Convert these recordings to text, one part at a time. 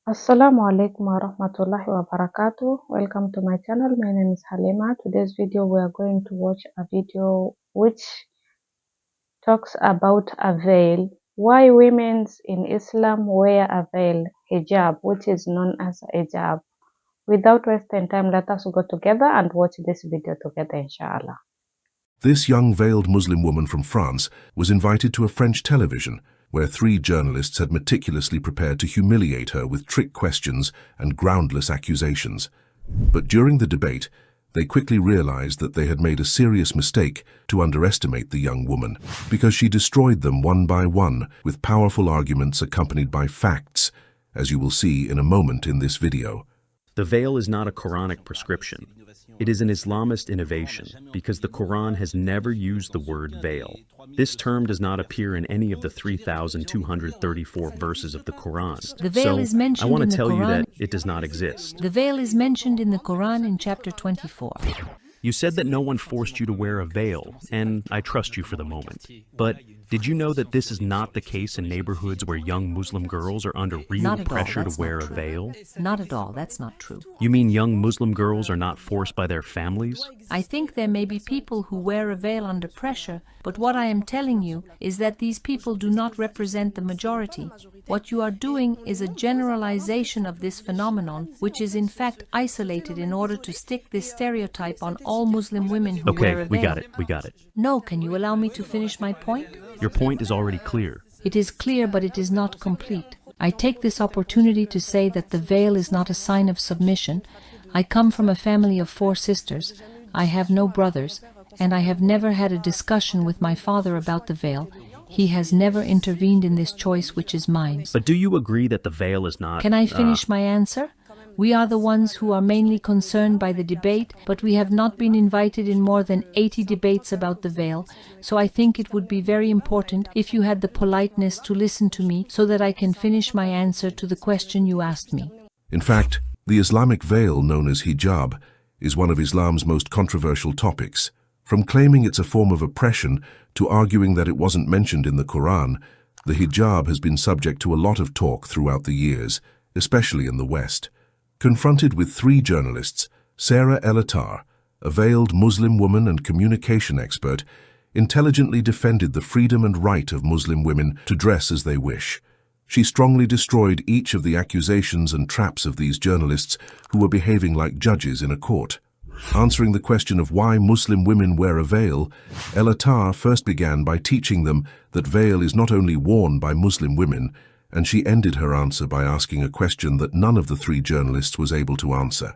Assalamu alaikum wa rahmatullahi wa barakatuh. Welcome to my channel. My name is Halima. Today's video we are going to watch a video which talks about a veil. Why women in Islam wear a veil, hijab, which is known as hijab. Without wasting time, let us go together and watch this video together, inshallah. This young veiled Muslim woman from France was invited to a French television where three journalists had meticulously prepared to humiliate her with trick questions and groundless accusations. But during the debate, they quickly realized that they had made a serious mistake to underestimate the young woman, because she destroyed them one by one with powerful arguments accompanied by facts, as you will see in a moment in this video. The veil is not a Quranic prescription. It is an Islamist innovation because the Quran has never used the word veil. This term does not appear in any of the 3,234 verses of the Quran. The veil is mentioned I want in to the tell you Quran. that it does not exist. The veil is mentioned in the Quran in chapter 24. You said that no one forced you to wear a veil, and I trust you for the moment. But did you know that this is not the case in neighborhoods where young Muslim girls are under real pressure to wear a veil? Not at all, that's not true. You mean young Muslim girls are not forced by their families? I think there may be people who wear a veil under pressure, but what I am telling you is that these people do not represent the majority. What you are doing is a generalization of this phenomenon, which is in fact isolated in order to stick this stereotype on all Muslim women who wear a veil. Okay, we got it. No, can you allow me to finish my point? Your point is already clear. It is clear, but it is not complete. I take this opportunity to say that the veil is not a sign of submission. I come from a family of 4 sisters. I have no brothers, and I have never had a discussion with my father about the veil. He has never intervened in this choice which is mine. But do you agree that the veil is not... Can I finish my answer? We are the ones who are mainly concerned by the debate, but we have not been invited in more than 80 debates about the veil, so I think it would be very important if you had the politeness to listen to me so that I can finish my answer to the question you asked me. In fact, the Islamic veil known as hijab is one of Islam's most controversial topics. From claiming it's a form of oppression to arguing that it wasn't mentioned in the Quran, the hijab has been subject to a lot of talk throughout the years, especially in the West. Confronted with 3 journalists, Sara Attar, a veiled Muslim woman and communication expert, intelligently defended the freedom and right of Muslim women to dress as they wish. She strongly destroyed each of the accusations and traps of these journalists who were behaving like judges in a court. Answering the question of why Muslim women wear a veil, Attar first began by teaching them that veil is not only worn by Muslim women, and she ended her answer by asking a question that none of the 3 journalists was able to answer.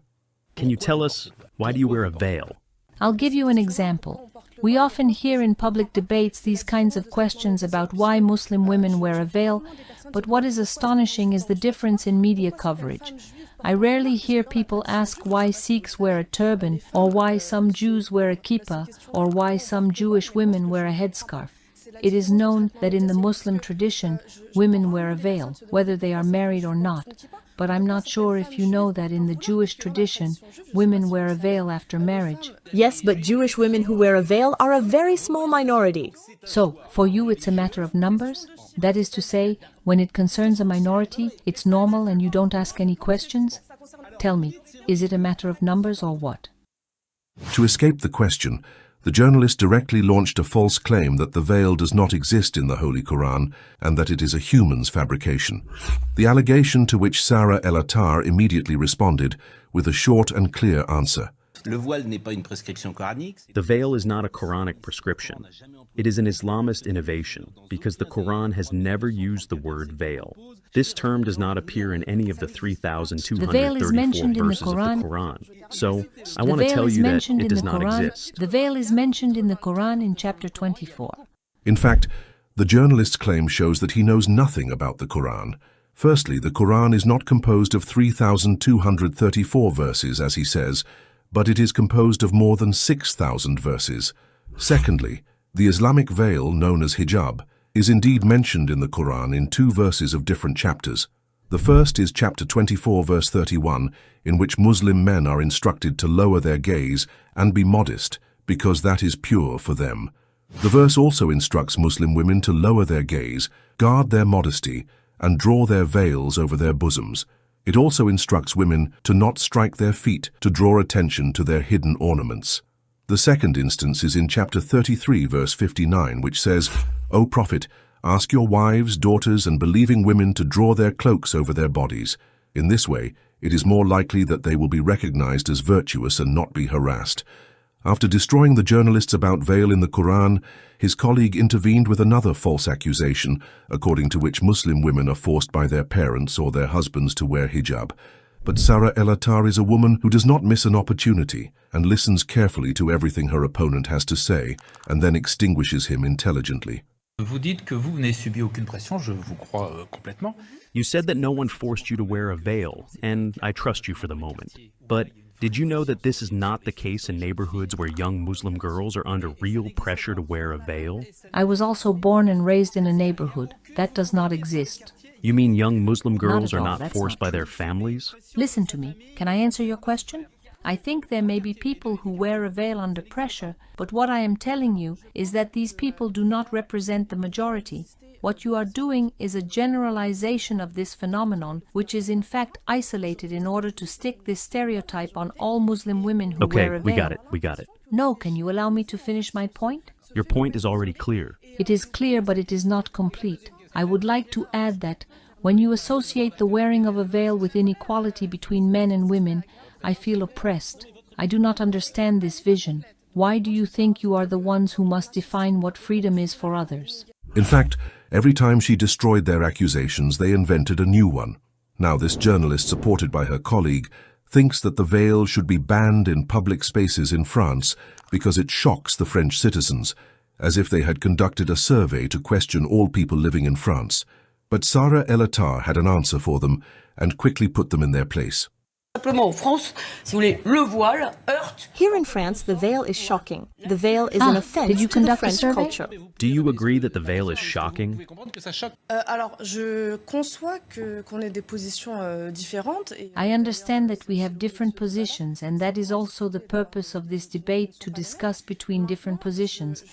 Can you tell us, why do you wear a veil? I'll give you an example. We often hear in public debates these kinds of questions about why Muslim women wear a veil, but what is astonishing is the difference in media coverage. I rarely hear people ask why Sikhs wear a turban, or why some Jews wear a kippah, or why some Jewish women wear a headscarf. It is known that in the Muslim tradition, women wear a veil, whether they are married or not. But I'm not sure if you know that in the Jewish tradition, women wear a veil after marriage. Yes, but Jewish women who wear a veil are a very small minority. So, for you it's a matter of numbers? That is to say, when it concerns a minority, it's normal and you don't ask any questions? Tell me, is it a matter of numbers or what? To escape the question, the journalist directly launched a false claim that the veil does not exist in the Holy Quran and that it is a human's fabrication. The allegation to which Sara Attar immediately responded with a short and clear answer. The veil is not a Quranic prescription. It is an Islamist innovation because the Quran has never used the word veil. This term does not appear in any of the 3,234 verses of the Quran. So, I want to tell you that it does not exist. The veil is mentioned in the Quran in chapter 24. In fact, the journalist's claim shows that he knows nothing about the Quran. Firstly, the Quran is not composed of 3,234 verses, as he says, but it is composed of more than 6,000 verses. Secondly, the Islamic veil, known as hijab, is indeed mentioned in the Quran in 2 verses of different chapters. The first is chapter 24, verse 31, in which Muslim men are instructed to lower their gaze and be modest, because that is pure for them. The verse also instructs Muslim women to lower their gaze, guard their modesty, and draw their veils over their bosoms. It also instructs women to not strike their feet to draw attention to their hidden ornaments. The second instance is in chapter 33, verse 59, which says, "O Prophet, ask your wives, daughters, and believing women to draw their cloaks over their bodies. In this way, it is more likely that they will be recognized as virtuous and not be harassed." After destroying the journalists about veil in the Quran, his colleague intervened with another false accusation, according to which Muslim women are forced by their parents or their husbands to wear hijab. But Sara el-Attar is a woman who does not miss an opportunity and listens carefully to everything her opponent has to say, and then extinguishes him intelligently. Vous dites que vous n'avez subi aucune pression, je vous crois complètement. You said that no one forced you to wear a veil, and I trust you for the moment. But did you know that this is not the case in neighborhoods where young Muslim girls are under real pressure to wear a veil? I was also born and raised in a neighborhood. That does not exist. You mean young Muslim girls Not at are all. not That's forced not by their true. families? Listen to me. Can I answer your question? I think there may be people who wear a veil under pressure, but what I am telling you is that these people do not represent the majority. What you are doing is a generalization of this phenomenon, which is in fact isolated in order to stick this stereotype on all Muslim women who Okay, wear a veil. we got it. No, can you allow me to finish my point? Your point is already clear. It is clear, but it is not complete. I would like to add that when you associate the wearing of a veil with inequality between men and women, I feel oppressed. I do not understand this vision. Why do you think you are the ones who must define what freedom is for others? In fact, every time she destroyed their accusations, they invented a new one. Now this journalist, supported by her colleague, thinks that the veil should be banned in public spaces in France because it shocks the French citizens, as if they had conducted a survey to question all people living in France. But Sara el-Attar had an answer for them and quickly put them in their place. Here in France, the veil is shocking. The veil is an offense did you to the conduct a French survey? culture. Do you agree that the veil is shocking? Alors, je conçois qu'on ait des positions différentes. I understand that we have different positions, and that is also the purpose of this debate, to discuss between different positions.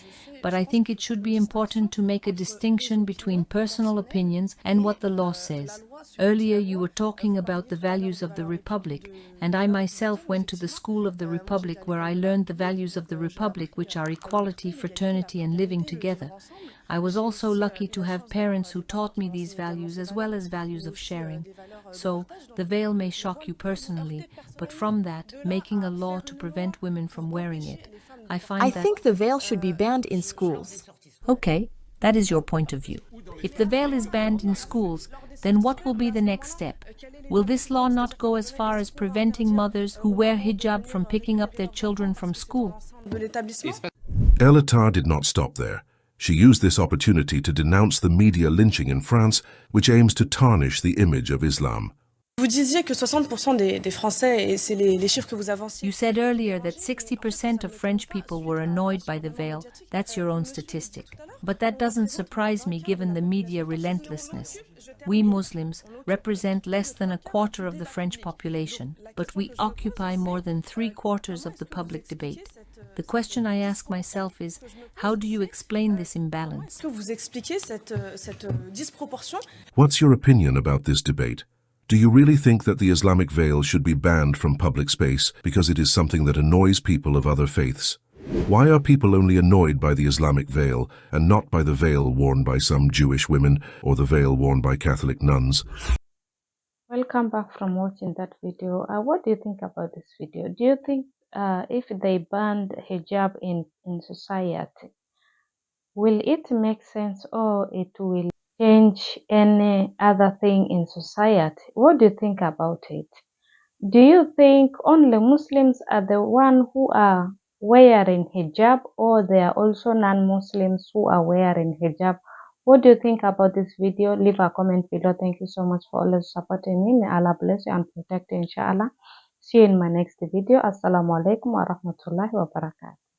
But I think it should be important to make a distinction between personal opinions and what the law says. Earlier you were talking about the values of the Republic, and I myself went to the school of the Republic where I learned the values of the Republic, which are equality, fraternity, and living together. I was also lucky to have parents who taught me these values as well as values of sharing. So, the veil may shock you personally, but from that, making a law to prevent women from wearing it, I think the veil should be banned in schools. Okay, that is your point of view. If the veil is banned in schools, then what will be the next step? Will this law not go as far as preventing mothers who wear hijab from picking up their children from school? El-Attar did not stop there. She used this opportunity to denounce the media lynching in France, which aims to tarnish the image of Islam. Vous disiez que 60% des Français, et c'est les chiffres que vous avancez. You said earlier that 60% of French people were annoyed by the veil. That's your own statistic. But that doesn't surprise me given the media relentlessness. We Muslims represent less than a quarter of the French population, but we occupy more than 3/4 of the public debate. The question I ask myself is, how do you explain this imbalance? Est-ce que vous expliquez cette disproportion? What's your opinion about this debate? Do you really think that the Islamic veil should be banned from public space because it is something that annoys people of other faiths? Why are people only annoyed by the Islamic veil and not by the veil worn by some Jewish women or the veil worn by Catholic nuns? Welcome back from watching that video. What do you think about this video? Do you think if they banned hijab in society, will it make sense, or it will change any other thing in society? What do you think about it? Do you think only Muslims are the one who are wearing hijab, or there are also non-Muslims who are wearing hijab? What do you think about this video? Leave a comment below. Thank you so much for always supporting me. May Allah bless you and protect you, inshallah. See you in my next video. Assalamu alaikum wa rahmatullahi wa barakatuh.